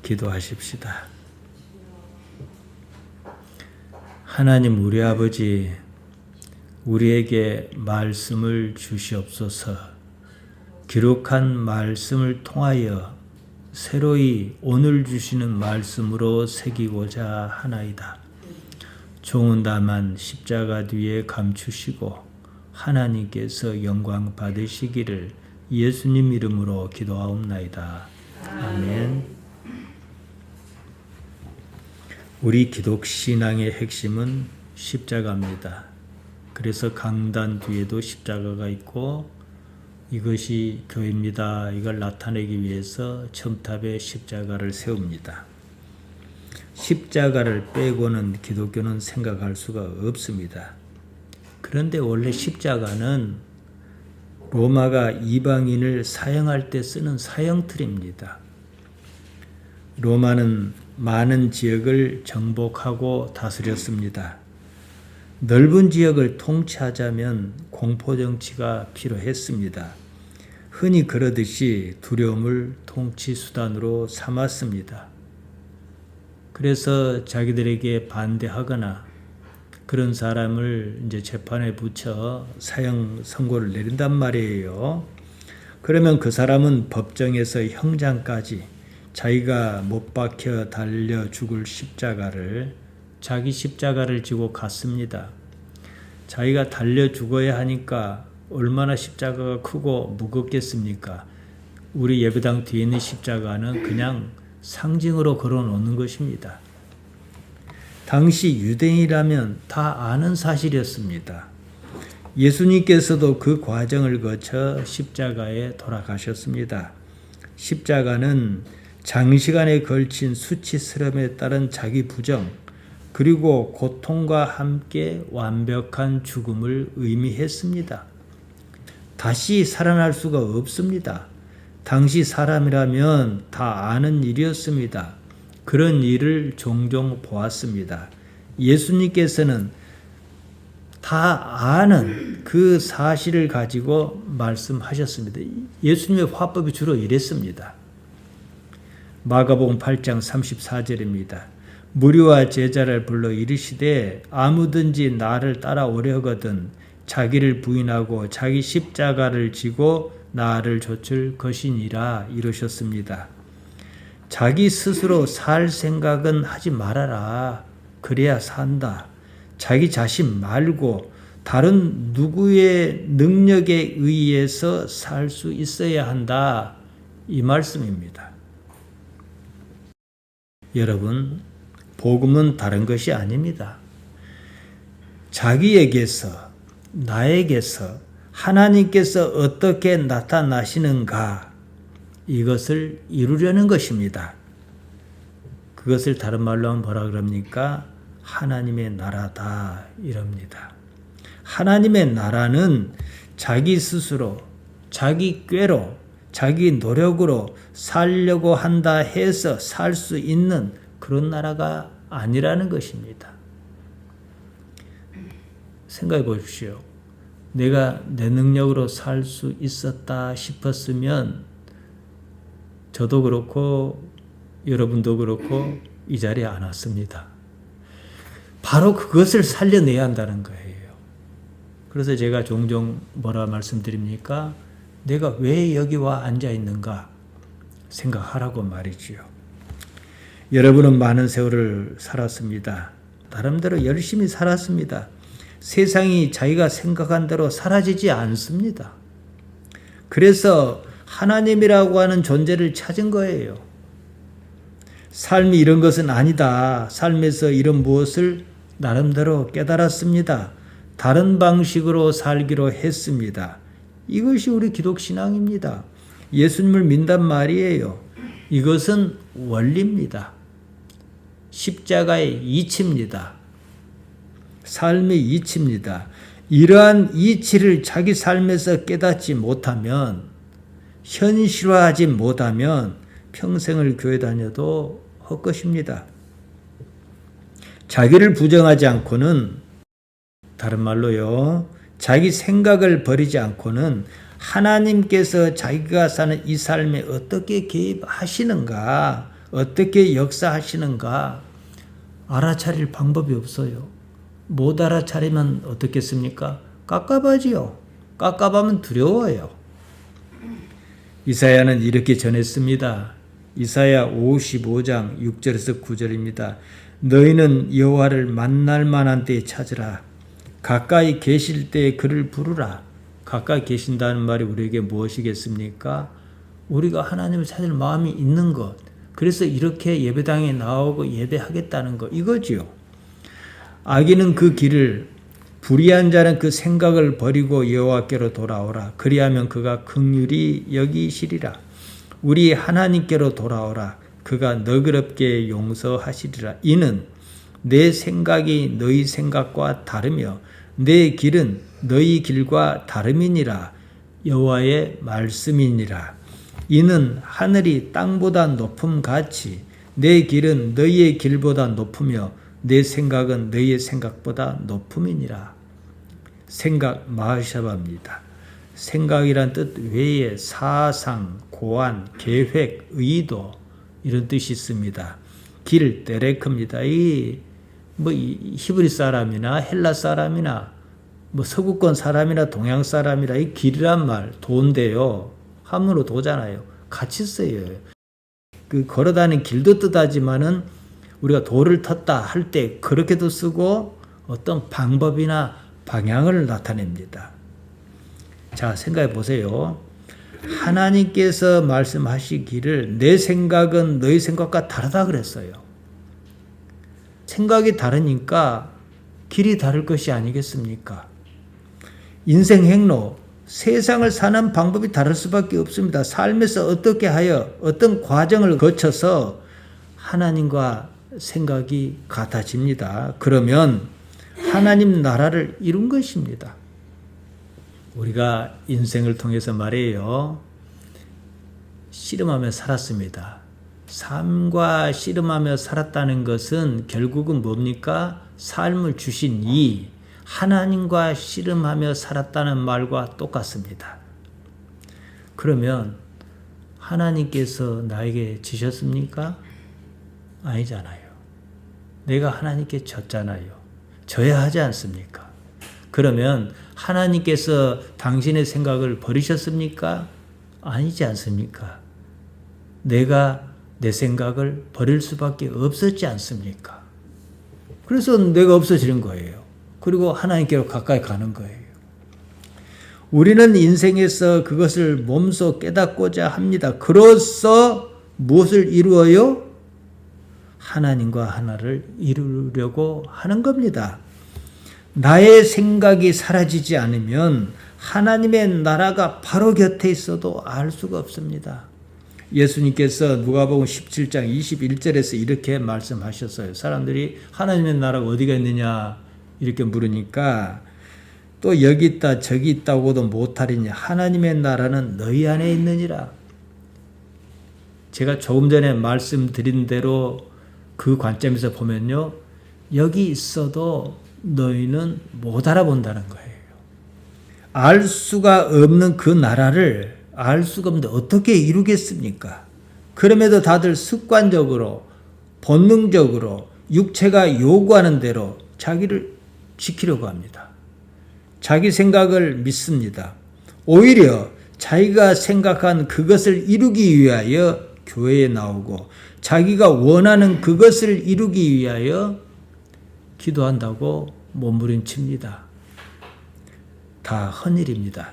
기도하십시다. 하나님 우리 아버지, 우리에게 말씀을 주시옵소서. 기록한 말씀을 통하여 새로이 오늘 주시는 말씀으로 새기고자 하나이다. 종은 다만 십자가 뒤에 감추시고 하나님께서 영광 받으시기를 예수님 이름으로 기도하옵나이다. 아멘. 우리 기독신앙의 핵심은 십자가입니다. 그래서 강단 뒤에도 십자가가 있고 이것이 교회입니다. 이걸 나타내기 위해서 첨탑에 십자가를 세웁니다. 십자가를 빼고는 기독교는 생각할 수가 없습니다. 그런데 원래 십자가는 로마가 이방인을 사형할 때 쓰는 사형틀입니다. 로마는 많은 지역을 정복하고 다스렸습니다. 넓은 지역을 통치하자면 공포정치가 필요했습니다. 흔히 그러듯이 두려움을 통치 수단으로 삼았습니다. 그래서 자기들에게 반대하거나 그런 사람을 이제 재판에 붙여 사형 선고를 내린단 말이에요. 그러면 그 사람은 법정에서 형장까지 자기가 못 박혀 달려 죽을 십자가를 자기 십자가를 지고 갔습니다. 자기가 달려 죽어야 하니까 얼마나 십자가가 크고 무겁겠습니까? 우리 예배당 뒤에 있는 십자가는 그냥 상징으로 걸어놓는 것입니다. 당시 유대인이라면 다 아는 사실이었습니다. 예수님께서도 그 과정을 거쳐 십자가에 돌아가셨습니다. 십자가는 장시간에 걸친 수치스러움에 따른 자기 부정, 그리고 고통과 함께 완벽한 죽음을 의미했습니다. 다시 살아날 수가 없습니다. 당시 사람이라면 다 아는 일이었습니다. 그런 일을 종종 보았습니다. 예수님께서는 다 아는 그 사실을 가지고 말씀하셨습니다. 예수님의 화법이 주로 이랬습니다. 마가복음 8장 34절입니다. 무리와 제자를 불러 이르시되 아무든지 나를 따라오려거든 자기를 부인하고 자기 십자가를 지고 나를 좇을 것이니라 이러셨습니다. 자기 스스로 살 생각은 하지 말아라. 그래야 산다. 자기 자신 말고 다른 누구의 능력에 의해서 살 수 있어야 한다. 이 말씀입니다. 여러분, 복음은 다른 것이 아닙니다. 자기에게서, 나에게서 하나님께서 어떻게 나타나시는가, 이것을 이루려는 것입니다. 그것을 다른 말로 하면 뭐라 그럽니까? 하나님의 나라다 이럽니다. 하나님의 나라는 자기 스스로, 자기 꾀로, 자기 노력으로 살려고 한다 해서 살 수 있는 그런 나라가 아니라는 것입니다. 생각해 보십시오. 내가 내 능력으로 살 수 있었다 싶었으면 저도 그렇고 여러분도 그렇고 이 자리에 안 왔습니다. 바로 그것을 살려내야 한다는 거예요. 그래서 제가 종종 뭐라 말씀드립니까? 내가 왜 여기 와 앉아 있는가 생각하라고 말이지요. 여러분은 많은 세월을 살았습니다. 나름대로 열심히 살았습니다. 세상이 자기가 생각한 대로 사라지지 않습니다. 그래서 하나님이라고 하는 존재를 찾은 거예요. 삶이 이런 것은 아니다. 삶에서 이런 무엇을 나름대로 깨달았습니다. 다른 방식으로 살기로 했습니다. 이것이 우리 기독신앙입니다. 예수님을 믿는단 말이에요. 이것은 원리입니다. 십자가의 이치입니다. 삶의 이치입니다. 이러한 이치를 자기 삶에서 깨닫지 못하면, 현실화하지 못하면 평생을 교회 다녀도 헛것입니다. 자기를 부정하지 않고는, 다른 말로요, 자기 생각을 버리지 않고는 하나님께서 자기가 사는 이 삶에 어떻게 개입하시는가, 어떻게 역사하시는가 알아차릴 방법이 없어요. 못 알아차리면 어떻겠습니까? 깝깝하지요. 깝깝하면 두려워요. 이사야는 이렇게 전했습니다. 이사야 55장 6절에서 9절입니다. 너희는 여호와를 만날 만한 때에 찾으라. 가까이 계실 때에 그를 부르라. 가까이 계신다는 말이 우리에게 무엇이겠습니까? 우리가 하나님을 찾을 마음이 있는 것. 그래서 이렇게 예배당에 나오고 예배하겠다는 것. 이거지요. 악인은 그 길을, 불의한 자는 그 생각을 버리고 여호와께로 돌아오라. 그리하면 그가 긍휼히 여기시리라. 우리 하나님께로 돌아오라. 그가 너그럽게 용서하시리라. 이는 내 생각이 너희 생각과 다르며 내 길은 너희 길과 다름이니라. 여호와의 말씀이니라. 이는 하늘이 땅보다 높음같이 내 길은 너희의 길보다 높으며 내 생각은 너희의 생각보다 높음이니라. 생각 마하샤바입니다. 생각이란 뜻 외에 사상, 고안, 계획, 의도 이런 뜻이 있습니다. 길 데레크입니다. 이 히브리 사람이나 헬라 사람이나 서구권 사람이나 동양 사람이나 이 길이란 말 도인데요. 함으로 도잖아요. 같이 써요. 그 걸어다니는 길도 뜻하지만은 우리가 도를 텄다 할 때 그렇게도 쓰고 어떤 방법이나 방향을 나타냅니다. 자, 생각해 보세요. 하나님께서 말씀하시기를 내 생각은 너희 생각과 다르다 그랬어요. 생각이 다르니까 길이 다를 것이 아니겠습니까? 인생 행로, 세상을 사는 방법이 다를 수밖에 없습니다. 삶에서 어떻게 하여 어떤 과정을 거쳐서 하나님과 생각이 같아집니다. 그러면 하나님 나라를 이룬 것입니다. 우리가 인생을 통해서 말이에요. 씨름하며 살았습니다. 삶과 씨름하며 살았다는 것은 결국은 뭡니까? 삶을 주신 이 하나님과 씨름하며 살았다는 말과 똑같습니다. 그러면 하나님께서 나에게 지셨습니까? 아니잖아요. 내가 하나님께 졌잖아요. 져야 하지 않습니까? 그러면 하나님께서 당신의 생각을 버리셨습니까? 아니지 않습니까? 내가 내 생각을 버릴 수밖에 없었지 않습니까? 그래서 내가 없어지는 거예요. 그리고 하나님께로 가까이 가는 거예요. 우리는 인생에서 그것을 몸소 깨닫고자 합니다. 그로써 무엇을 이루어요? 하나님과 하나를 이루려고 하는 겁니다. 나의 생각이 사라지지 않으면 하나님의 나라가 바로 곁에 있어도 알 수가 없습니다. 예수님께서 누가복음 17장 21절에서 이렇게 말씀하셨어요. 사람들이 하나님의 나라가 어디가 있느냐 이렇게 물으니까 또 여기 있다 저기 있다고도 못하리냐. 하나님의 나라는 너희 안에 있느니라. 제가 조금 전에 말씀드린 대로 그 관점에서 보면요. 여기 있어도 너희는 못 알아본다는 거예요. 알 수가 없는 그 나라를 알 수가 없는데 어떻게 이루겠습니까? 그럼에도 다들 습관적으로 본능적으로 육체가 요구하는 대로 자기를 지키려고 합니다. 자기 생각을 믿습니다. 오히려 자기가 생각한 그것을 이루기 위하여 교회에 나오고 자기가 원하는 그것을 이루기 위하여 기도한다고 몸부림칩니다. 다 헛일입니다.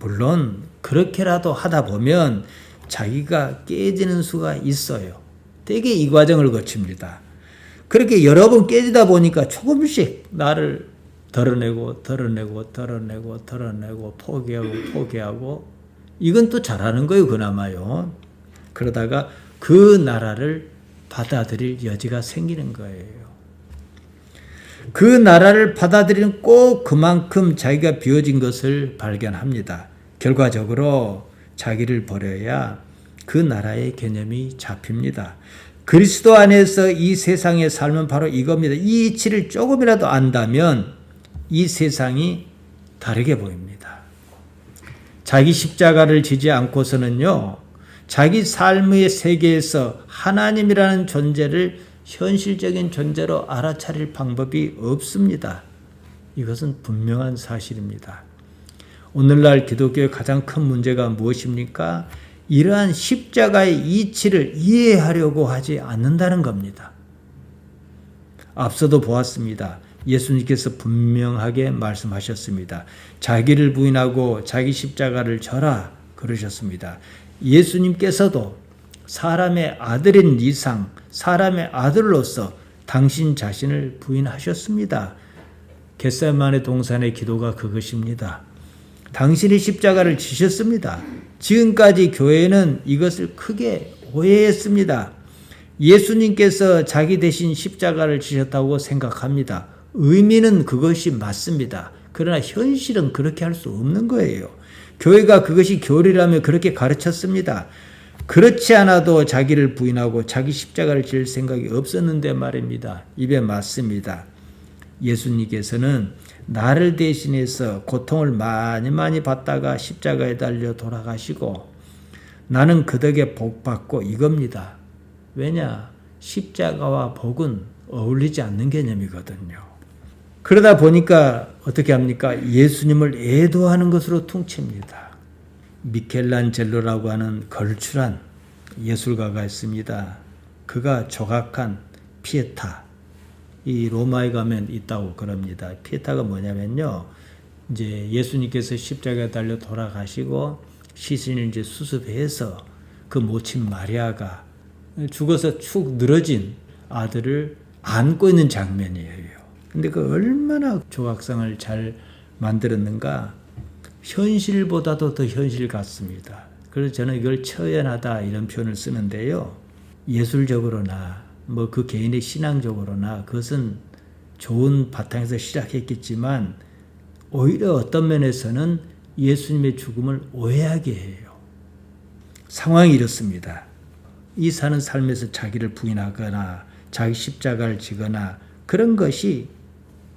물론 그렇게라도 하다 보면 자기가 깨지는 수가 있어요. 되게 이 과정을 거칩니다. 그렇게 여러 번 깨지다 보니까 조금씩 나를 덜어내고 포기하고 이건 또 잘하는 거예요. 그나마요. 그러다가 그 나라를 받아들일 여지가 생기는 거예요. 그 나라를 받아들이는 꼭 그만큼 자기가 비워진 것을 발견합니다. 결과적으로 자기를 버려야 그 나라의 개념이 잡힙니다. 그리스도 안에서 이 세상의 삶은 바로 이겁니다. 이 이치를 조금이라도 안다면 이 세상이 다르게 보입니다. 자기 십자가를 지지 않고서는요, 자기 삶의 세계에서 하나님이라는 존재를 현실적인 존재로 알아차릴 방법이 없습니다. 이것은 분명한 사실입니다. 오늘날 기독교의 가장 큰 문제가 무엇입니까? 이러한 십자가의 이치를 이해하려고 하지 않는다는 겁니다. 앞서도 보았습니다. 예수님께서 분명하게 말씀하셨습니다. 자기를 부인하고 자기 십자가를 져라 그러셨습니다. 예수님께서도 사람의 아들인 이상 사람의 아들로서 당신 자신을 부인하셨습니다. 겟세마네 동산의 기도가 그것입니다. 당신이 십자가를 지셨습니다. 지금까지 교회는 이것을 크게 오해했습니다. 예수님께서 자기 대신 십자가를 지셨다고 생각합니다. 의미는 그것이 맞습니다. 그러나 현실은 그렇게 할 수 없는 거예요. 교회가 그것이 교리라며 그렇게 가르쳤습니다. 그렇지 않아도 자기를 부인하고 자기 십자가를 질 생각이 없었는데 말입니다. 입에 맞습니다. 예수님께서는 나를 대신해서 고통을 많이 받다가 십자가에 달려 돌아가시고 나는 그 덕에 복받고 이겁니다. 왜냐? 십자가와 복은 어울리지 않는 개념이거든요. 그러다 보니까 어떻게 합니까? 예수님을 애도하는 것으로 퉁칩니다. 미켈란젤로라고 하는 걸출한 예술가가 있습니다. 그가 조각한 피에타, 이 로마에 가면 있다고 그럽니다. 피에타가 뭐냐면요, 이제 예수님께서 십자가에 달려 돌아가시고 시신을 이제 수습해서 그 모친 마리아가 죽어서 축 늘어진 아들을 안고 있는 장면이에요. 근데 그 얼마나 조각상을 잘 만들었는가, 현실보다도 더 현실 같습니다. 그래서 저는 이걸 처연하다 이런 표현을 쓰는데요. 예술적으로나 뭐 그 개인의 신앙적으로나 그것은 좋은 바탕에서 시작했겠지만 오히려 어떤 면에서는 예수님의 죽음을 오해하게 해요. 상황이 이렇습니다. 이 사는 삶에서 자기를 부인하거나 자기 십자가를 지거나 그런 것이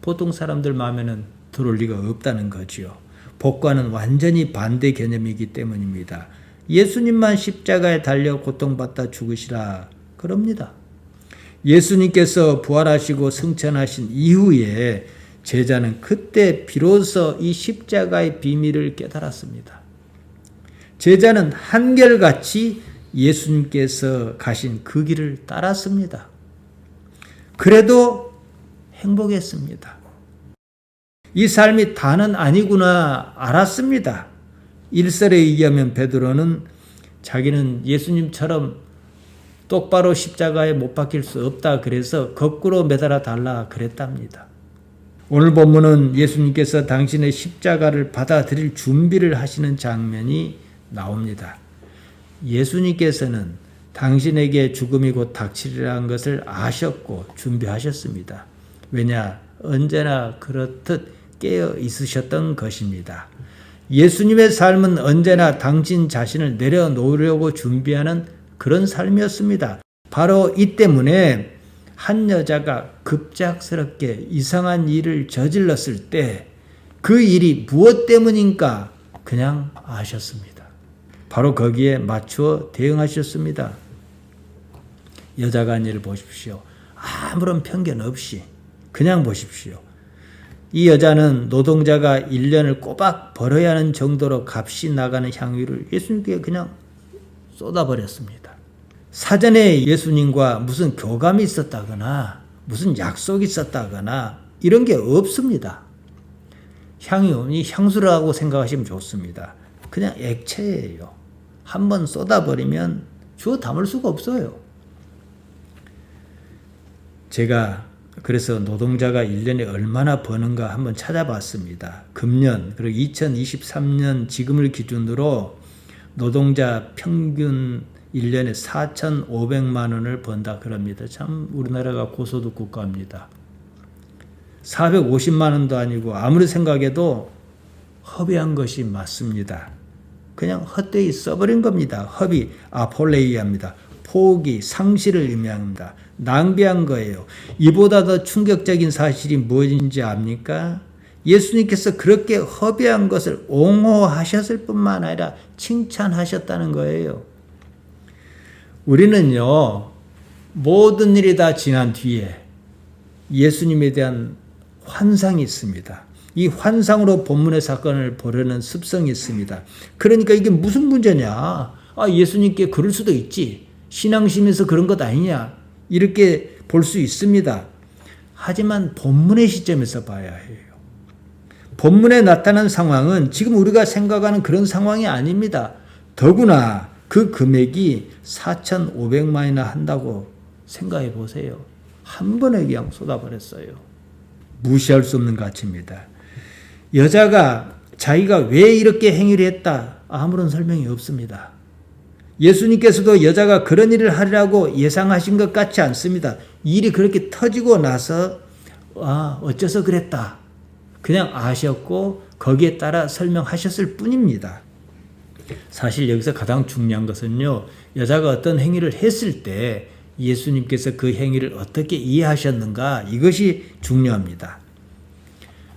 보통 사람들 마음에는 들어올 리가 없다는 거지요. 복과는 완전히 반대 개념이기 때문입니다. 예수님만 십자가에 달려 고통받다 죽으시라 그럽니다. 예수님께서 부활하시고 승천하신 이후에 제자는 그때 비로소 이 십자가의 비밀을 깨달았습니다. 제자는 한결같이 예수님께서 가신 그 길을 따랐습니다. 그래도 행복했습니다. 이 삶이 다는 아니구나 알았습니다. 일설에 의하면 베드로는 자기는 예수님처럼 똑바로 십자가에 못 박힐 수 없다 그래서 거꾸로 매달아 달라 그랬답니다. 오늘 본문은 예수님께서 당신의 십자가를 받아들일 준비를 하시는 장면이 나옵니다. 예수님께서는 당신에게 죽음이 곧 닥치리라는 것을 아셨고 준비하셨습니다. 왜냐? 언제나 그렇듯 깨어 있으셨던 것입니다. 예수님의 삶은 언제나 당신 자신을 내려놓으려고 준비하는 그런 삶이었습니다. 바로 이 때문에 한 여자가 급작스럽게 이상한 일을 저질렀을 때 그 일이 무엇 때문인가 그냥 아셨습니다. 바로 거기에 맞추어 대응하셨습니다. 여자가 한 일을 보십시오. 아무런 편견 없이 그냥 보십시오. 이 여자는 노동자가 1년을 꼬박 벌어야 하는 정도로 값이 나가는 향유를 예수님께 그냥 쏟아버렸습니다. 사전에 예수님과 무슨 교감이 있었다거나 무슨 약속이 있었다거나 이런 게 없습니다. 향유는 향수라고 생각하시면 좋습니다. 그냥 액체예요. 한번 쏟아버리면 주워 담을 수가 없어요. 제가 그래서 노동자가 1년에 얼마나 버는가 한번 찾아봤습니다. 금년 그리고 2023년 지금을 기준으로 노동자 평균 1년에 4,500만 원을 번다 그럽니다. 참 우리나라가 고소득 국가입니다. 450만 원도 아니고 아무리 생각해도 허비한 것이 맞습니다. 그냥 헛되이 써버린 겁니다. 허비, 아폴레이아입니다. 포기, 상실을 의미합니다. 낭비한 거예요. 이보다 더 충격적인 사실이 무엇인지 압니까? 예수님께서 그렇게 허비한 것을 옹호하셨을 뿐만 아니라 칭찬하셨다는 거예요. 우리는요, 모든 일이 다 지난 뒤에 예수님에 대한 환상이 있습니다. 이 환상으로 본문의 사건을 보려는 습성이 있습니다. 그러니까 이게 무슨 문제냐? 예수님께 그럴 수도 있지. 신앙심에서 그런 것 아니냐? 이렇게 볼 수 있습니다. 하지만 본문의 시점에서 봐야 해요. 본문에 나타난 상황은 지금 우리가 생각하는 그런 상황이 아닙니다. 더구나 그 금액이 4,500만이나 한다고 생각해 보세요. 한 번에 그냥 쏟아버렸어요. 무시할 수 없는 가치입니다. 여자가 자기가 왜 이렇게 행위를 했다, 아무런 설명이 없습니다. 예수님께서도 여자가 그런 일을 하리라고 예상하신 것 같지 않습니다. 일이 그렇게 터지고 나서 어째서 그랬다, 그냥 아셨고 거기에 따라 설명하셨을 뿐입니다. 사실 여기서 가장 중요한 것은요, 여자가 어떤 행위를 했을 때 예수님께서 그 행위를 어떻게 이해하셨는가, 이것이 중요합니다.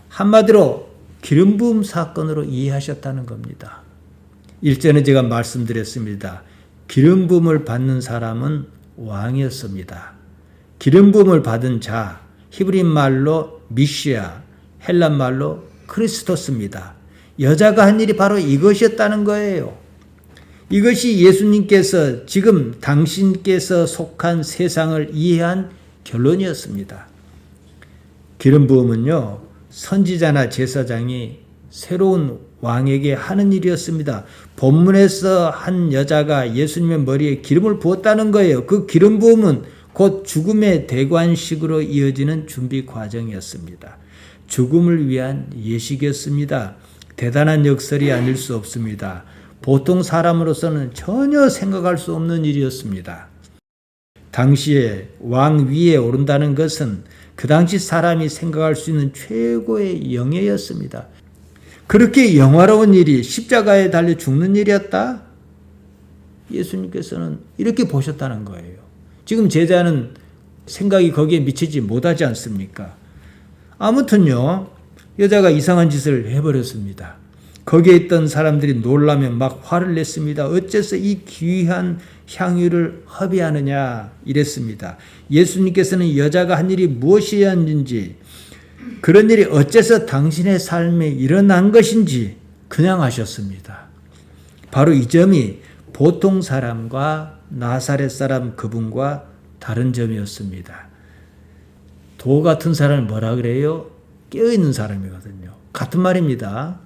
한마디로 기름 부음 사건으로 이해하셨다는 겁니다. 일전에 제가 말씀드렸습니다. 기름 부음을 받는 사람은 왕이었습니다. 기름 부음을 받은 자, 히브리 말로 미시아, 헬란 말로 크리스토스입니다. 여자가 한 일이 바로 이것이었다는 거예요. 이것이 예수님께서 지금 당신께서 속한 세상을 이해한 결론이었습니다. 기름 부음은요, 선지자나 제사장이 새로운 왕에게 하는 일이었습니다. 본문에서 한 여자가 예수님의 머리에 기름을 부었다는 거예요. 그 기름 부음은 곧 죽음의 대관식으로 이어지는 준비 과정이었습니다. 죽음을 위한 예식이었습니다. 대단한 역설이 아닐 수 없습니다. 보통 사람으로서는 전혀 생각할 수 없는 일이었습니다. 당시에 왕 위에 오른다는 것은 그 당시 사람이 생각할 수 있는 최고의 영예였습니다. 그렇게 영화로운 일이 십자가에 달려 죽는 일이었다? 예수님께서는 이렇게 보셨다는 거예요. 지금 제자는 생각이 거기에 미치지 못하지 않습니까? 아무튼요, 여자가 이상한 짓을 해버렸습니다. 거기에 있던 사람들이 놀라며 막 화를 냈습니다. 어째서 이 귀한 향유를 허비하느냐 이랬습니다. 예수님께서는 여자가 한 일이 무엇이었는지, 그런 일이 어째서 당신의 삶에 일어난 것인지 그냥 하셨습니다. 바로 이 점이 보통 사람과 나사렛 사람 그분과 다른 점이었습니다. 도 같은 사람을 뭐라 그래요? 깨어있는 사람이거든요. 같은 말입니다.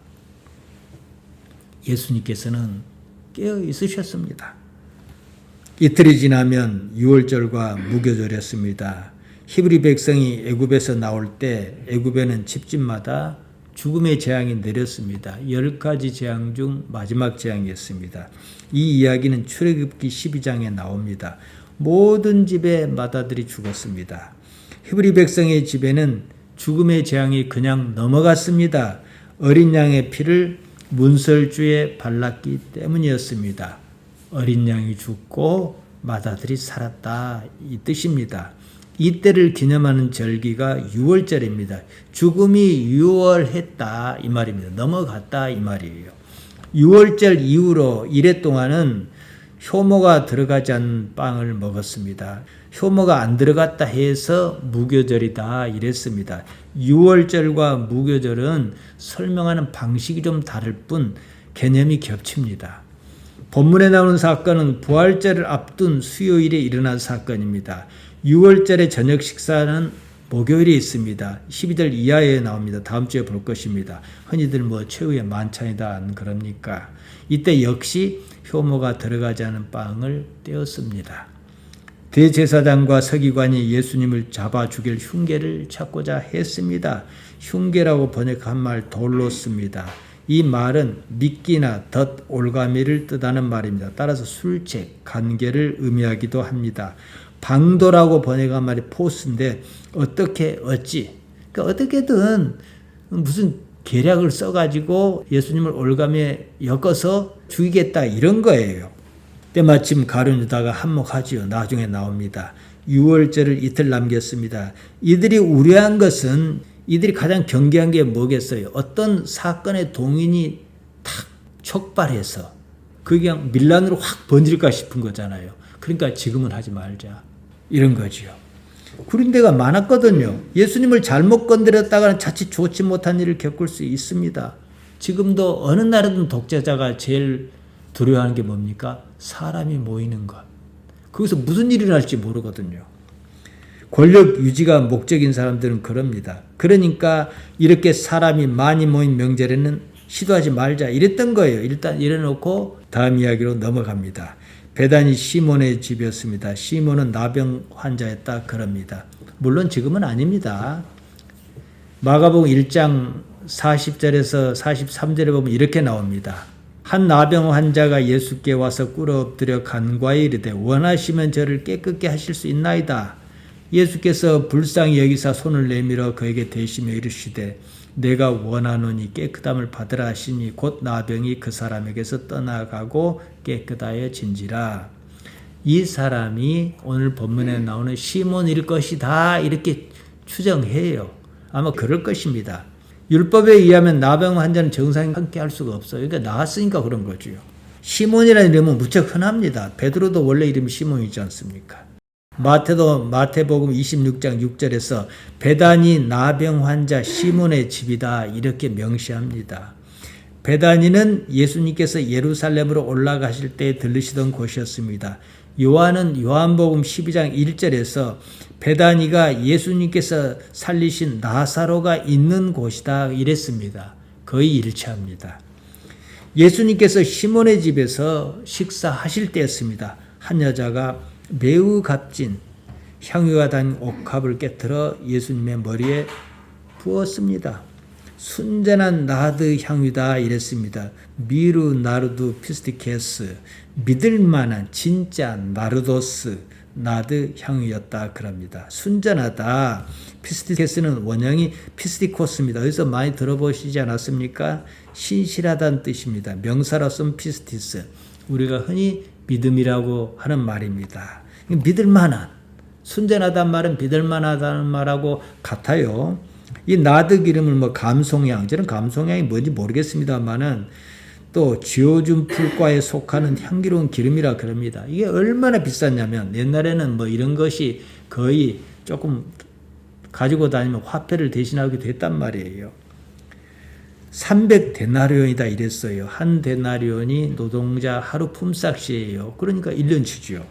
예수님께서는 깨어 있으셨습니다. 이틀이 지나면 유월절과 무교절이었습니다. 히브리 백성이 애굽에서 나올 때 애굽에는 집집마다 죽음의 재앙이 내렸습니다. 10가지 재앙 중 마지막 재앙이었습니다. 이 이야기는 출애굽기 12장에 나옵니다. 모든 집의 맏아들이 죽었습니다. 히브리 백성의 집에는 죽음의 재앙이 그냥 넘어갔습니다. 어린 양의 피를 문설주에 발랐기 때문이었습니다. 어린 양이 죽고 맏아들이 살았다, 이 뜻입니다. 이때를 기념하는 절기가 유월절입니다. 죽음이 유월했다 이 말입니다. 넘어갔다 이 말이에요. 유월절 이후로 이래 동안은 효모가 들어가지 않은 빵을 먹었습니다. 효모가 안 들어갔다 해서 무교절이다 이랬습니다. 유월절과 무교절은 설명하는 방식이 좀 다를 뿐 개념이 겹칩니다. 본문에 나오는 사건은 부활절을 앞둔 수요일에 일어난 사건입니다. 6월절의 저녁 식사는 목요일에 있습니다. 12절 이하에 나옵니다. 다음 주에 볼 것입니다. 흔히들 최후의 만찬이다 안 그럽니까? 이때 역시 효모가 들어가지 않은 빵을 떼었습니다. 대제사장과 서기관이 예수님을 잡아 죽일 흉계를 찾고자 했습니다. 흉계라고 번역한 말 돌로씁니다. 이 말은 미끼나 덫, 올가미를 뜻하는 말입니다. 따라서 술책, 관계를 의미하기도 합니다. 방도라고 번역한 말이 포스인데 어찌 그러니까 어떻게든 무슨 계략을 써가지고 예수님을 올가미에 엮어서 죽이겠다 이런 거예요. 때마침 가룟 유다가 한몫하지요. 나중에 나옵니다. 6월절을 이틀 남겼습니다. 이들이 우려한 것은 이들이 가장 경계한 게 뭐겠어요? 어떤 사건의 동인이 탁 촉발해서 그게 그냥 밀란으로 확 번질까 싶은 거잖아요. 그러니까 지금은 하지 말자. 이런 거지요. 그런 데가 많았거든요. 예수님을 잘못 건드렸다가는 자칫 좋지 못한 일을 겪을 수 있습니다. 지금도 어느 나라든 독재자가 제일 두려워하는 게 뭡니까? 사람이 모이는 것. 거기서 무슨 일이 날지 모르거든요. 권력 유지가 목적인 사람들은 그럽니다. 그러니까 이렇게 사람이 많이 모인 명절에는 시도하지 말자 이랬던 거예요. 일단 이래놓고 다음 이야기로 넘어갑니다. 베다니 시몬의 집이었습니다. 시몬은 나병 환자였다 그럽니다. 물론 지금은 아닙니다. 마가복음 1장 40절에서 43절에 보면 이렇게 나옵니다. 한 나병 환자가 예수께 와서 꿇어 엎드려 간과히 이르되 원하시면 저를 깨끗게 하실 수 있나이다. 예수께서 불쌍히 여기사 손을 내밀어 그에게 대시며 이르시되 내가 원하노니 깨끗함을 받으라 하시니 곧 나병이 그 사람에게서 떠나가고 깨끗하여진지라. 이 사람이 오늘 본문에 나오는 시몬일 것이다 이렇게 추정해요. 아마 그럴 것입니다. 율법에 의하면 나병 환자는 정상이 함께 할 수가 없어요. 그러니까 나았으니까 그런 거죠. 시몬이라는 이름은 무척 흔합니다. 베드로도 원래 이름이 시몬이지 않습니까? 마태복음 26장 6절에서 베다니 나병 환자 시몬의 집이다 이렇게 명시합니다. 베다니는 예수님께서 예루살렘으로 올라가실 때 들르시던 곳이었습니다. 요한은 요한복음 12장 1절에서 베다니가 예수님께서 살리신 나사로가 있는 곳이다 이랬습니다. 거의 일치합니다. 예수님께서 시몬의 집에서 식사하실 때였습니다. 한 여자가 매우 값진 향유가 단 옥합을 깨뜨려 예수님의 머리에 부었습니다. 순전한 나드 향유다 이랬습니다. 미루 나르두 피스티케스, 믿을만한 진짜 나르도스 나드 향유였다 그럽니다. 순전하다. 피스티케스는 원형이 피스티코스입니다. 여기서 많이 들어보시지 않았습니까? 신실하다는 뜻입니다. 명사로 쓴 피스티스. 우리가 흔히 믿음이라고 하는 말입니다. 믿을만한, 순전하다는 말은 믿을만하다는 말하고 같아요. 이 나드 기름을 감송향, 저는 감송향이 뭔지 모르겠습니다만은 또 지오준 풀과에 속하는 향기로운 기름이라 그럽니다. 이게 얼마나 비쌌냐면 옛날에는 이런 것이 거의 조금 가지고 다니면 화폐를 대신하기도 했단 말이에요. 300데나리온이다 이랬어요. 한 데나리온이 노동자 하루 품삯이에요. 그러니까 1년치죠.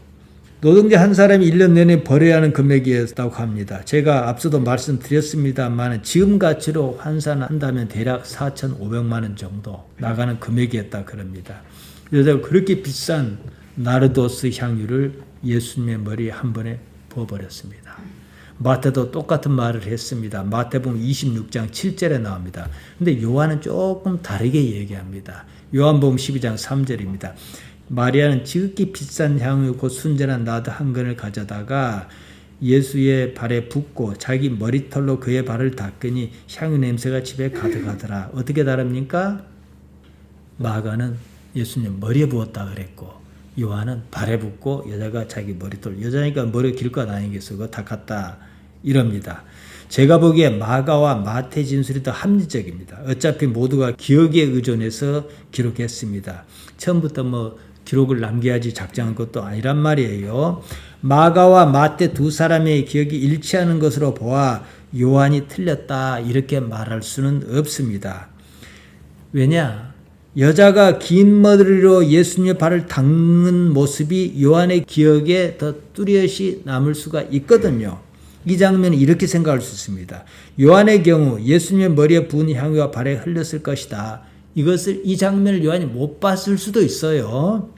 노동자 한 사람이 1년 내내 벌어야 하는 금액이었다고 합니다. 제가 앞서도 말씀드렸습니다만 지금 가치로 환산한다면 대략 4,500만 원 정도 나가는 금액이었다 그럽니다. 그래서 그렇게 비싼 나르도스 향유를 예수님의 머리에 한 번에 부어버렸습니다. 마태도 똑같은 말을 했습니다. 마태복음 26장 7절에 나옵니다. 근데 요한은 조금 다르게 얘기합니다. 요한복음 12장 3절입니다. 마리아는 지극히 비싼 향유 곧 순전한 나드 한 근을 가져다가 예수의 발에 붓고 자기 머리털로 그의 발을 닦으니 향유 냄새가 집에 가득하더라. 어떻게 다릅니까? 마가는 예수님 머리에 부었다 그랬고 요한은 발에 붓고 여자가 자기 머리털, 여자니까 머리가 길 것 아니겠어. 그거 닦았다 이럽니다. 제가 보기에 마가와 마태 진술이 더 합리적입니다. 어차피 모두가 기억에 의존해서 기록했습니다. 처음부터 기록을 남겨야지 작정한 것도 아니란 말이에요. 마가와 마태 두 사람의 기억이 일치하는 것으로 보아 요한이 틀렸다 이렇게 말할 수는 없습니다. 왜냐? 여자가 긴 머리로 예수님의 발을 닦는 모습이 요한의 기억에 더 뚜렷이 남을 수가 있거든요. 이 장면은 이렇게 생각할 수 있습니다. 요한의 경우 예수님의 머리에 부은 향유가 발에 흘렸을 것이다. 이 장면을 요한이 못 봤을 수도 있어요.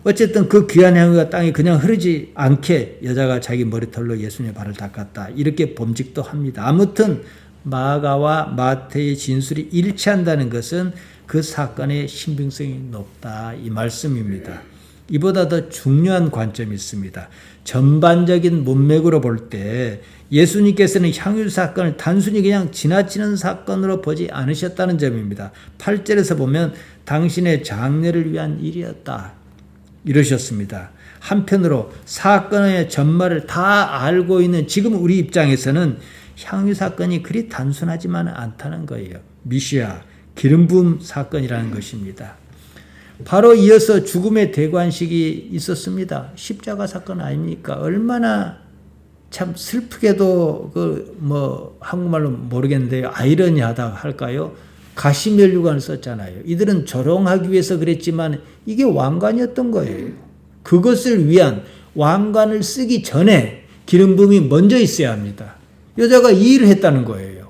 어쨌든 그 귀한 향유가 땅에 그냥 흐르지 않게 여자가 자기 머리털로 예수님의 발을 닦았다. 이렇게 범직도 합니다. 아무튼 마가와 마태의 진술이 일치한다는 것은 그 사건의 신빙성이 높다 이 말씀입니다. 이보다 더 중요한 관점이 있습니다. 전반적인 문맥으로 볼 때 예수님께서는 향유 사건을 단순히 그냥 지나치는 사건으로 보지 않으셨다는 점입니다. 8절에서 보면 당신의 장래를 위한 일이었다 이러셨습니다. 한편으로 사건의 전말을 다 알고 있는 지금 우리 입장에서는 향유 사건이 그리 단순하지만 않다는 거예요. 미시아 기름 부음 사건이라는 것입니다. 바로 이어서 죽음의 대관식이 있었습니다. 십자가 사건 아닙니까? 얼마나 참 슬프게도 한국말로 모르겠는데요. 아이러니하다 할까요? 가시면류관을 썼잖아요. 이들은 조롱하기 위해서 그랬지만 이게 왕관이었던 거예요. 그것을 위한 왕관을 쓰기 전에 기름 부음이 먼저 있어야 합니다. 여자가 이 일을 했다는 거예요.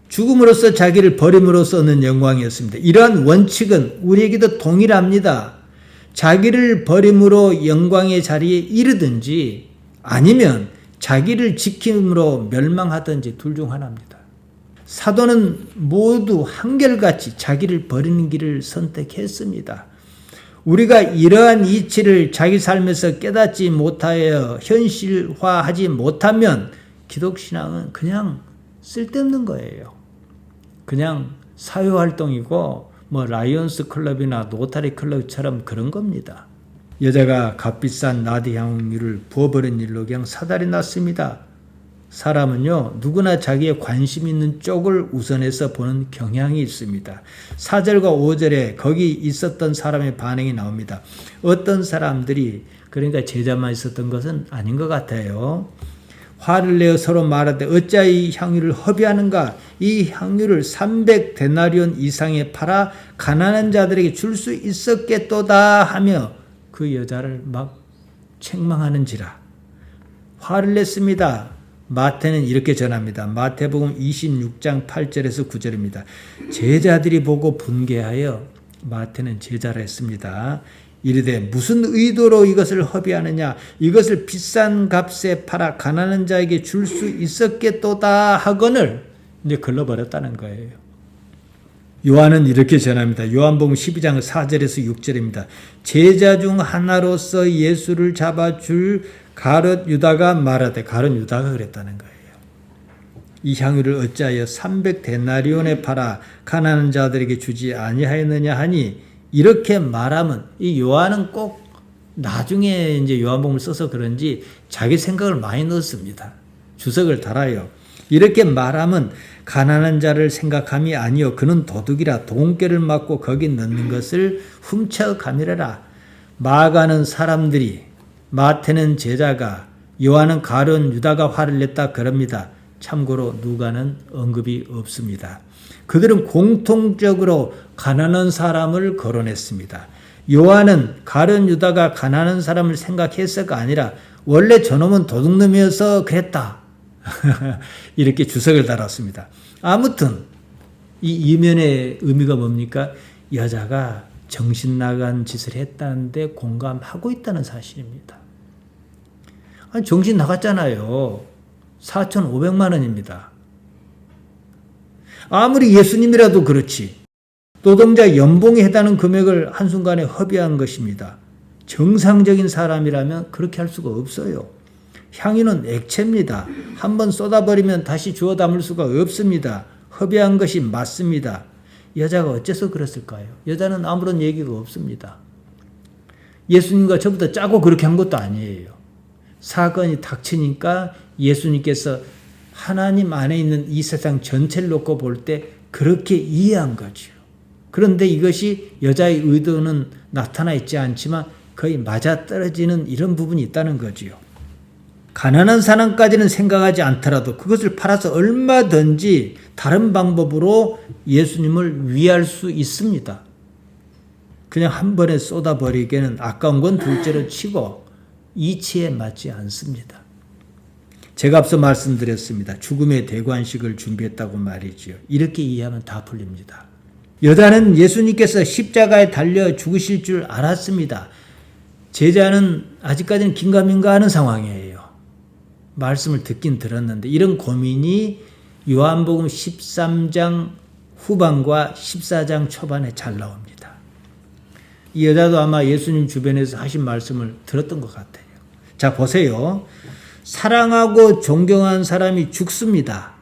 죽음으로써 자기를 버림으로써 얻는 영광이었습니다. 이러한 원칙은 우리에게도 동일합니다. 자기를 버림으로 영광의 자리에 이르든지 아니면 자기를 지킴으로 멸망하든지 둘 중 하나입니다. 사도는 모두 한결같이 자기를 버리는 길을 선택했습니다. 우리가 이러한 이치를 자기 삶에서 깨닫지 못하여 현실화하지 못하면 기독신앙은 그냥 쓸데없는 거예요. 그냥 사회활동이고 라이온스 클럽이나 노타리 클럽처럼 그런 겁니다. 여자가 값비싼 나디 향유를 부어버린 일로 그냥 사달이 났습니다. 사람은요 누구나 자기의 관심 있는 쪽을 우선해서 보는 경향이 있습니다. 4절과 5절에 거기 있었던 사람의 반응이 나옵니다. 어떤 사람들이 그러니까 제자만 있었던 것은 아닌 것 같아요. 화를 내어 서로 말하되 어찌하여 이 향유를 허비하는가? 이 향유를 300데나리온 이상에 팔아 가난한 자들에게 줄 수 있었겠도다 하며 그 여자를 막 책망하는지라 화를 냈습니다. 마태는 이렇게 전합니다. 마태복음 26장 8절에서 9절입니다. 제자들이 보고 분개하여 마태는 제자라 했습니다. 이르되 무슨 의도로 이것을 허비하느냐? 이것을 비싼 값에 팔아 가난한 자에게 줄 수 있었겠도다 하거늘 이제 걸러버렸다는 거예요. 요한은 이렇게 전합니다. 요한복음 12장 4절에서 6절입니다. 제자 중 하나로서 예수를 잡아줄 가룟 유다가 말하되 가룟 유다가 그랬다는 거예요. 이 향유를 어찌하여 300데나리온에 팔아 가난한 자들에게 주지 아니하였느냐 하니 이렇게 말하면 이 요한은 꼭 나중에 이제 요한복음을 써서 그런지 자기 생각을 많이 넣었습니다. 주석을 달아요. 이렇게 말하면 가난한 자를 생각함이 아니요 그는 도둑이라 돈꾀를 맞고 거기 넣는 것을 훔쳐가미래라. 마가는 사람들이 마태는 제자가 요한은 가룟 유다가 화를 냈다 그럽니다. 참고로 누가는 언급이 없습니다. 그들은 공통적으로 가난한 사람을 거론했습니다. 요한은 가룟 유다가 가난한 사람을 생각해서가 아니라 원래 저놈은 도둑놈이어서 그랬다. 이렇게 주석을 달았습니다. 아무튼 이 이면의 의미가 뭡니까? 여자가 정신 나간 짓을 했다는데 공감하고 있다는 사실입니다. 아니, 정신 나갔잖아요. 4,500만 원입니다. 아무리 예수님이라도 그렇지. 노동자 연봉에 해당하는 금액을 한순간에 허비한 것입니다. 정상적인 사람이라면 그렇게 할 수가 없어요. 향유는 액체입니다. 한번 쏟아버리면 다시 주워 담을 수가 없습니다. 허비한 것이 맞습니다. 여자가 어째서 그랬을까요? 여자는 아무런 얘기가 없습니다. 예수님과 저보다 짜고 그렇게 한 것도 아니에요. 사건이 닥치니까 예수님께서 하나님 안에 있는 이 세상 전체를 놓고 볼 때 그렇게 이해한 거죠. 그런데 이것이 여자의 의도는 나타나 있지 않지만 거의 맞아떨어지는 이런 부분이 있다는 거지요. 가난한 사람까지는 생각하지 않더라도 그것을 팔아서 얼마든지 다른 방법으로 예수님을 위할 수 있습니다. 그냥 한 번에 쏟아버리기에는 아까운 건 둘째로 치고 이치에 맞지 않습니다. 제가 앞서 말씀드렸습니다. 죽음의 대관식을 준비했다고 말이지요. 이렇게 이해하면 다 풀립니다. 여자는 예수님께서 십자가에 달려 죽으실 줄 알았습니다. 제자는 아직까지는 긴가민가하는 상황이에요. 말씀을 듣긴 들었는데 이런 고민이 요한복음 13장 후반과 14장 초반에 잘 나옵니다. 이 여자도 아마 예수님 주변에서 하신 말씀을 들었던 것 같아요. 자, 보세요. 사랑하고 존경한 사람이 죽습니다.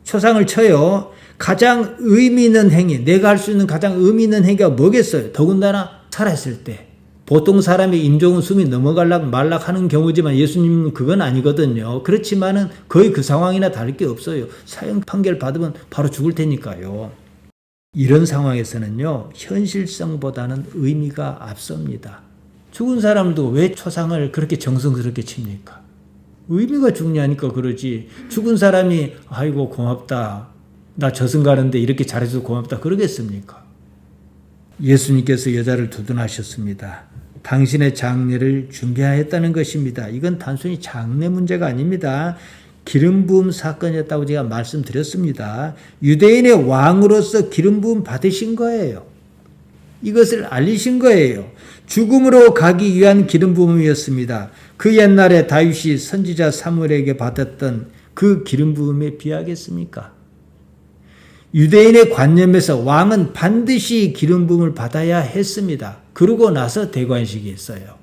초상을 쳐요. 가장 의미 있는 행위, 내가 할 수 있는 가장 의미 있는 행위가 뭐겠어요? 더군다나 살아있을 때. 보통 사람이 임종은 숨이 넘어갈락 말락 하는 경우지만 예수님은 그건 아니거든요. 그렇지만은 거의 그 상황이나 다를 게 없어요. 사형 판결 받으면 바로 죽을 테니까요. 이런 상황에서는요, 현실성보다는 의미가 앞섭니다. 죽은 사람도 왜 초상을 그렇게 정성스럽게 칩니까? 의미가 중요하니까 그러지. 죽은 사람이 아이고 고맙다, 나 저승 가는데 이렇게 잘해줘서 고맙다 그러겠습니까? 예수님께서 여자를 두둔하셨습니다. 당신의 장례를 준비하였다는 것입니다. 이건 단순히 장례 문제가 아닙니다. 기름 부음 사건이었다고 제가 말씀드렸습니다. 유대인의 왕으로서 기름 부음 받으신 거예요. 이것을 알리신 거예요. 죽음으로 가기 위한 기름 부음이었습니다. 그 옛날에 다윗이 선지자 사무엘에게 받았던 그 기름 부음에 비하겠습니까? 유대인의 관념에서 왕은 반드시 기름 부음을 받아야 했습니다. 그러고 나서 대관식이 있어요.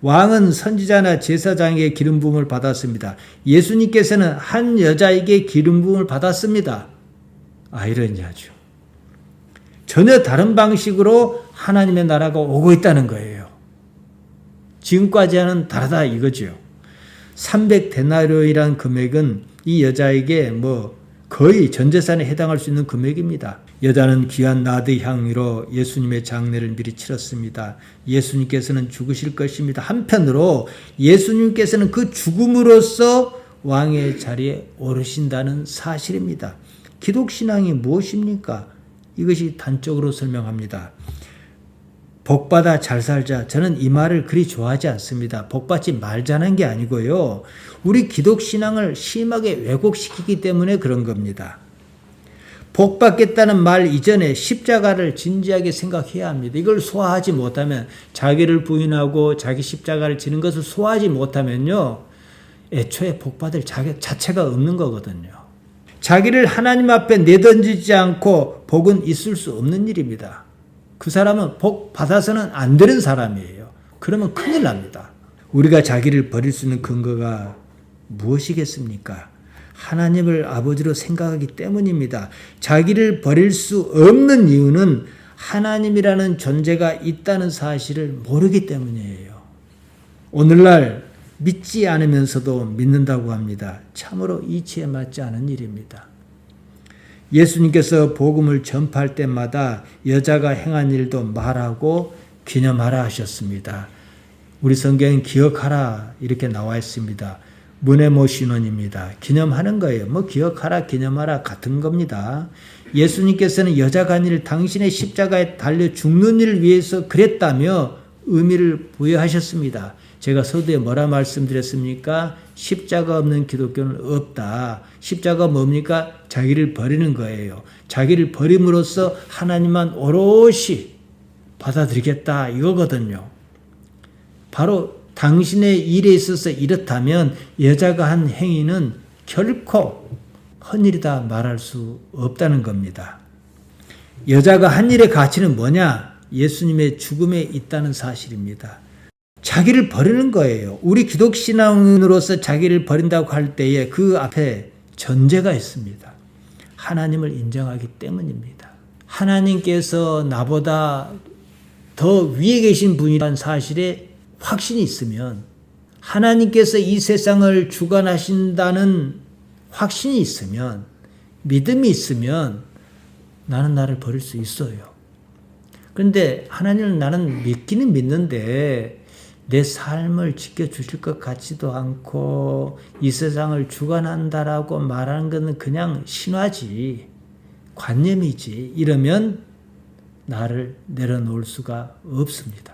왕은 선지자나 제사장에게 기름 부음을 받았습니다. 예수님께서는 한 여자에게 기름 부음을 받았습니다. 아이러니하죠. 전혀 다른 방식으로 하나님의 나라가 오고 있다는 거예요. 지금까지와는 다르다 이거죠. 300데나리오이라는 금액은 이 여자에게 거의 전 재산에 해당할 수 있는 금액입니다. 여자는 귀한 나드 향유로 예수님의 장례를 미리 치렀습니다. 예수님께서는 죽으실 것입니다. 한편으로 예수님께서는 그 죽음으로써 왕의 자리에 오르신다는 사실입니다. 기독신앙이 무엇입니까? 이것이 단적으로 설명합니다. 복받아 잘 살자. 저는 이 말을 그리 좋아하지 않습니다. 복받지 말자는 게 아니고요. 우리 기독신앙을 심하게 왜곡시키기 때문에 그런 겁니다. 복받겠다는 말 이전에 십자가를 진지하게 생각해야 합니다. 이걸 소화하지 못하면, 자기를 부인하고 자기 십자가를 지는 것을 소화하지 못하면요, 애초에 복받을 자격 자체가 없는 거거든요. 자기를 하나님 앞에 내던지지 않고 복은 있을 수 없는 일입니다. 그 사람은 복 받아서는 안 되는 사람이에요. 그러면 큰일 납니다. 우리가 자기를 버릴 수 있는 근거가 무엇이겠습니까? 하나님을 아버지로 생각하기 때문입니다. 자기를 버릴 수 없는 이유는 하나님이라는 존재가 있다는 사실을 모르기 때문이에요. 오늘날 믿지 않으면서도 믿는다고 합니다. 참으로 이치에 맞지 않은 일입니다. 예수님께서 복음을 전파할 때마다 여자가 행한 일도 말하고 기념하라 하셨습니다. 우리 성경엔 기억하라 이렇게 나와 있습니다. 문해모신원입니다. 기념하는 거예요. 기억하라 기념하라 같은 겁니다. 예수님께서는 여자가 한 일을 당신의 십자가에 달려 죽는 일을 위해서 그랬다며 의미를 부여하셨습니다. 제가 서두에 뭐라 말씀드렸습니까? 십자가 없는 기독교는 없다. 십자가 뭡니까? 자기를 버리는 거예요. 자기를 버림으로써 하나님만 오롯이 받아들이겠다 이거거든요. 바로 당신의 일에 있어서 이렇다면 여자가 한 행위는 결코 헛일이다 말할 수 없다는 겁니다. 여자가 한 일의 가치는 뭐냐? 예수님의 죽음에 있다는 사실입니다. 자기를 버리는 거예요. 우리 기독신앙으로서 자기를 버린다고 할 때에 그 앞에 전제가 있습니다. 하나님을 인정하기 때문입니다. 하나님께서 나보다 더 위에 계신 분이라는 사실에 확신이 있으면, 하나님께서 이 세상을 주관하신다는 확신이 있으면, 믿음이 있으면 나는 나를 버릴 수 있어요. 그런데 하나님을 나는 믿기는 믿는데 내 삶을 지켜주실 것 같지도 않고 이 세상을 주관한다라고 말하는 것은 그냥 신화지, 관념이지, 이러면 나를 내려놓을 수가 없습니다.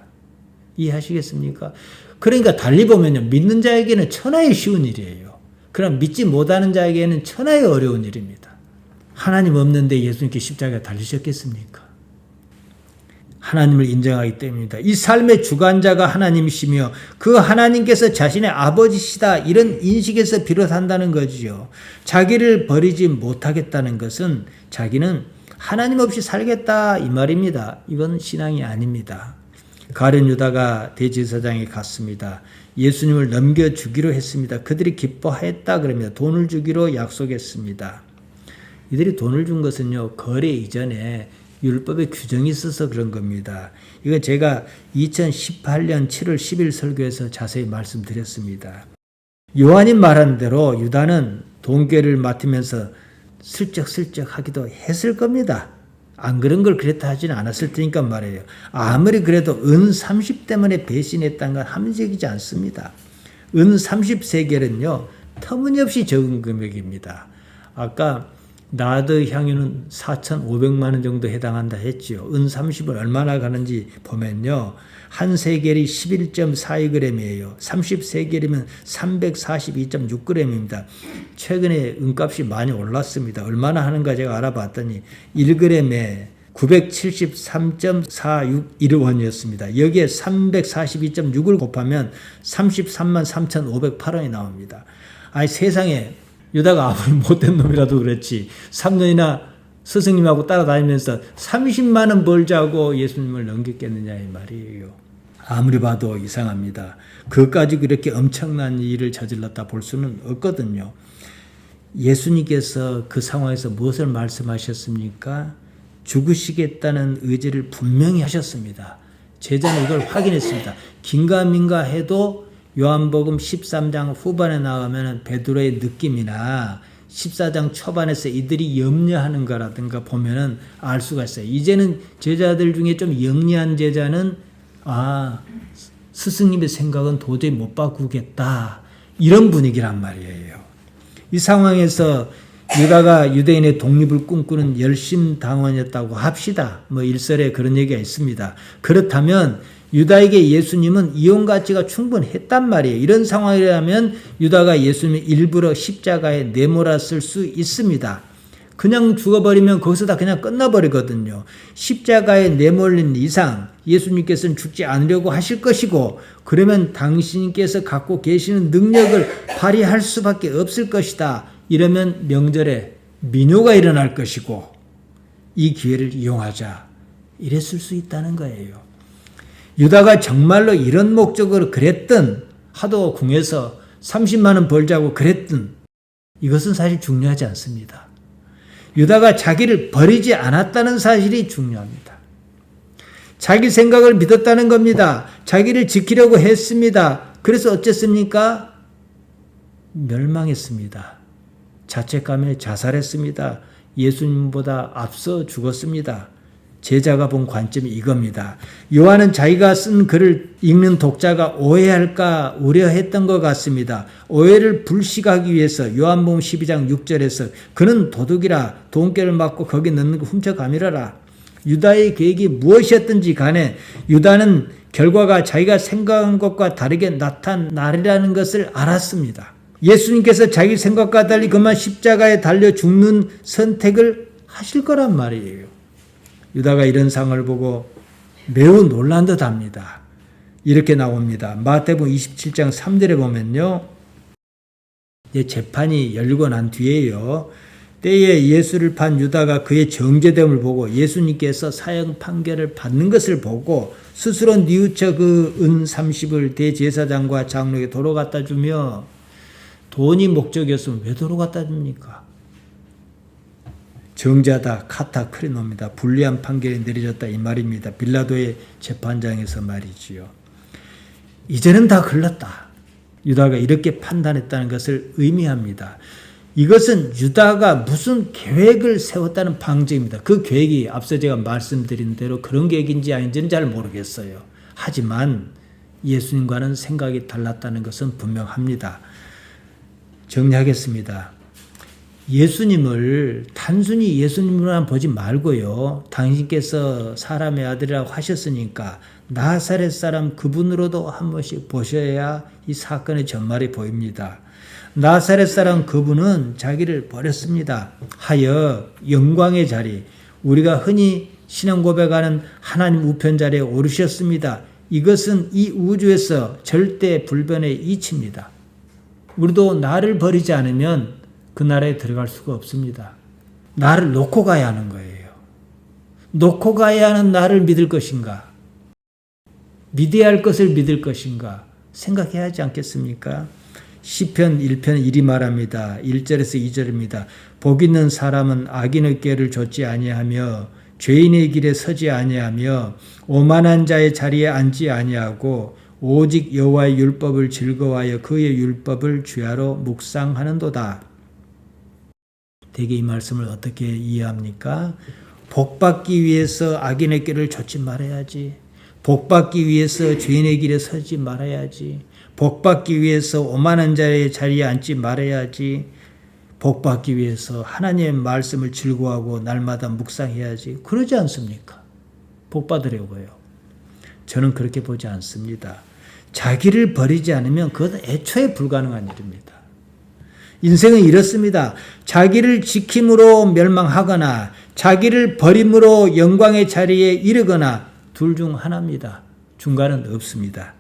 이해하시겠습니까? 그러니까 달리 보면요, 믿는 자에게는 천하의 쉬운 일이에요. 그럼 믿지 못하는 자에게는 천하의 어려운 일입니다. 하나님 없는데 예수님께 십자가에 달리셨겠습니까? 하나님을 인정하기 때문입니다. 이 삶의 주관자가 하나님이시며 그 하나님께서 자신의 아버지시다, 이런 인식에서 비롯한다는 거지요. 자기를 버리지 못하겠다는 것은 자기는 하나님 없이 살겠다 이 말입니다. 이건 신앙이 아닙니다. 가룟 유다가 대제사장에 갔습니다. 예수님을 넘겨주기로 했습니다. 그들이 기뻐하였다 그럽니다. 돈을 주기로 약속했습니다. 이들이 돈을 준 것은요, 거래 이전에 율법의 규정이 있어서 그런 겁니다. 이건 제가 2018년 7월 10일 설교에서 자세히 말씀드렸습니다. 요한이 말한 대로 유다는 돈괴를 맡으면서 슬쩍슬쩍 하기도 했을 겁니다. 안 그런 걸 그랬다 하지는 않았을 테니까 말이에요. 아무리 그래도 은 30 때문에 배신했다는 건 함정이지 않습니다. 은 30세겔은요. 터무니없이 적은 금액입니다. 아까 나드 향유는 4,500만 원 정도 해당한다 했지요. 은 30은 얼마나 가는지 보면요. 한 세겔이 11.42g이에요. 30세겔이면 342.6g입니다. 최근에 은값이 많이 올랐습니다. 얼마나 하는가 제가 알아봤더니 1g에 973.461원이었습니다. 여기에 342.6을 곱하면 33만 3,508원이 나옵니다. 아니 세상에 유다가 아무리 못된 놈이라도 그렇지 3년이나 스승님하고 따라다니면서 30만 원 벌자고 예수님을 넘겼겠느냐 이 말이에요. 아무리 봐도 이상합니다. 그것까지 그렇게 엄청난 일을 저질렀다 볼 수는 없거든요. 예수님께서 그 상황에서 무엇을 말씀하셨습니까? 죽으시겠다는 의지를 분명히 하셨습니다. 제자는 이걸 확인했습니다. 긴가민가 해도 요한복음 13장 후반에 나가면 베드로의 느낌이나 14장 초반에서 이들이 염려하는 거라든가 보면은 알 수가 있어요. 이제는 제자들 중에 좀 영리한 제자는 스승님의 생각은 도저히 못 바꾸겠다. 이런 분위기란 말이에요. 이 상황에서 유다가 유대인의 독립을 꿈꾸는 열심당원이었다고 합시다. 일설에 그런 얘기가 있습니다. 그렇다면 유다에게 예수님은 이용 가치가 충분했단 말이에요. 이런 상황이라면 유다가 예수님을 일부러 십자가에 내몰았을 수 있습니다. 그냥 죽어버리면 거기서 다 그냥 끝나버리거든요. 십자가에 내몰린 이상 예수님께서는 죽지 않으려고 하실 것이고 그러면 당신께서 갖고 계시는 능력을 발휘할 수밖에 없을 것이다. 이러면 명절에 민요가 일어날 것이고 이 기회를 이용하자. 이랬을 수 있다는 거예요. 유다가 정말로 이런 목적으로 그랬든 하도 궁에서 30만 원 벌자고 그랬든 이것은 사실 중요하지 않습니다. 유다가 자기를 버리지 않았다는 사실이 중요합니다. 자기 생각을 믿었다는 겁니다. 자기를 지키려고 했습니다. 그래서 어쨌습니까? 멸망했습니다. 자책감에 자살했습니다. 예수님보다 앞서 죽었습니다. 제자가 본 관점이 이겁니다. 요한은 자기가 쓴 글을 읽는 독자가 오해할까 우려했던 것 같습니다. 오해를 불식하기 위해서 요한복음 12장 6절에서 그는 도둑이라 돈깨를 맞고 거기 넣는 거 훔쳐가미라라. 유다의 계획이 무엇이었든지 간에 유다는 결과가 자기가 생각한 것과 다르게 나타나리라는 것을 알았습니다. 예수님께서 자기 생각과 달리 그만 십자가에 달려 죽는 선택을 하실 거란 말이에요. 유다가 이런 상을 보고 매우 놀란 듯합니다. 이렇게 나옵니다. 마태복음 27장 3절에 보면요. 재판이 열리고 난 뒤에요. 때에 예수를 판 유다가 그의 정죄됨을 보고 예수님께서 사형 판결을 받는 것을 보고 스스로 뉘우쳐 그 은 30을 대제사장과 장로에게 도로 갖다 주며 돈이 목적이었으면 왜 도로 갖다 줍니까? 정자다 카타크리노입니다. 불리한 판결이 내려졌다 이 말입니다. 빌라도의 재판장에서 말이지요. 이제는 다 글렀다. 유다가 이렇게 판단했다는 것을 의미합니다. 이것은 유다가 무슨 계획을 세웠다는 방증입니다. 그 계획이 앞서 제가 말씀드린 대로 그런 계획인지 아닌지는 잘 모르겠어요. 하지만 예수님과는 생각이 달랐다는 것은 분명합니다. 정리하겠습니다. 예수님을 단순히 예수님으로만 보지 말고요. 당신께서 사람의 아들이라고 하셨으니까 나사렛 사람 그분으로도 한 번씩 보셔야 이 사건의 전말이 보입니다. 나사렛 사람 그분은 자기를 버렸습니다. 하여 영광의 자리, 우리가 흔히 신앙 고백하는 하나님 우편 자리에 오르셨습니다. 이것은 이 우주에서 절대 불변의 이치입니다. 우리도 나를 버리지 않으면 그 나라에 들어갈 수가 없습니다. 나를 놓고 가야 하는 거예요. 놓고 가야 하는 나를 믿을 것인가? 믿어야 할 것을 믿을 것인가? 생각해야 하지 않겠습니까? 시편 1편 1이 말합니다. 1절에서 2절입니다. 복 있는 사람은 악인의 꾀를 좇지 아니하며 죄인의 길에 서지 아니하며 오만한 자의 자리에 앉지 아니하고 오직 여호와의 율법을 즐거워하여 그의 율법을 주야로 묵상하는도다. 대개 이 말씀을 어떻게 이해합니까? 복받기 위해서 악인의 길을 좇지 말아야지. 복받기 위해서 죄인의 길에 서지 말아야지. 복받기 위해서 오만한 자의 자리에 앉지 말아야지. 복받기 위해서 하나님의 말씀을 즐거워하고 날마다 묵상해야지. 그러지 않습니까? 복받으려고요. 저는 그렇게 보지 않습니다. 자기를 버리지 않으면 그것은 애초에 불가능한 일입니다. 인생은 이렇습니다. 자기를 지킴으로 멸망하거나 자기를 버림으로 영광의 자리에 이르거나 둘 중 하나입니다. 중간은 없습니다.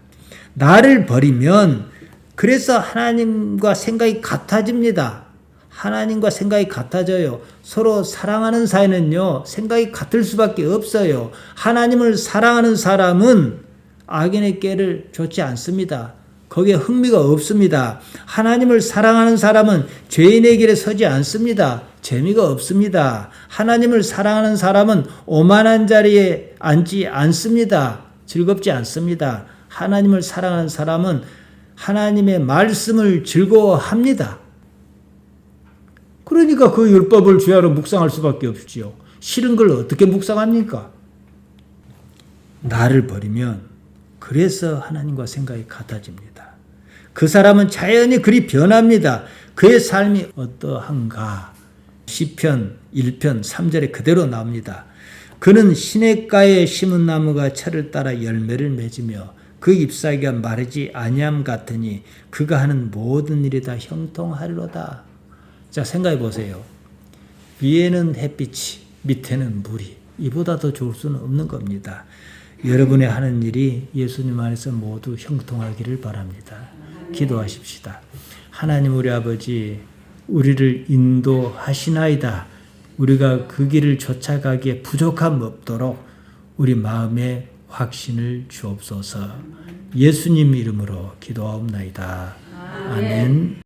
나를 버리면 그래서 하나님과 생각이 같아집니다. 하나님과 생각이 같아져요. 서로 사랑하는 사이는요, 생각이 같을 수밖에 없어요. 하나님을 사랑하는 사람은 악인의 꾀를 좇지 않습니다. 거기에 흥미가 없습니다. 하나님을 사랑하는 사람은 죄인의 길에 서지 않습니다. 재미가 없습니다. 하나님을 사랑하는 사람은 오만한 자리에 앉지 않습니다. 즐겁지 않습니다. 하나님을 사랑하는 사람은 하나님의 말씀을 즐거워합니다. 그러니까 그 율법을 주야로 묵상할 수밖에 없지요. 싫은 걸 어떻게 묵상합니까? 나를 버리면 그래서 하나님과 생각이 같아집니다. 그 사람은 자연히 그리 변합니다. 그의 삶이 어떠한가? 시편 1편 3절에 그대로 나옵니다. 그는 시냇가에 심은 나무가 철을 따라 열매를 맺으며 그 잎사귀가 마르지 아니함 같으니 그가 하는 모든 일이 다 형통하리로다. 자, 생각해 보세요. 위에는 햇빛이, 밑에는 물이. 이보다 더 좋을 수는 없는 겁니다. 여러분의 하는 일이 예수님 안에서 모두 형통하기를 바랍니다. 기도하십시다. 하나님 우리 아버지, 우리를 인도하시나이다. 우리가 그 길을 쫓아가기에 부족함 없도록 우리 마음에 확신을 주옵소서. 예수님 이름으로 기도하옵나이다. 아멘.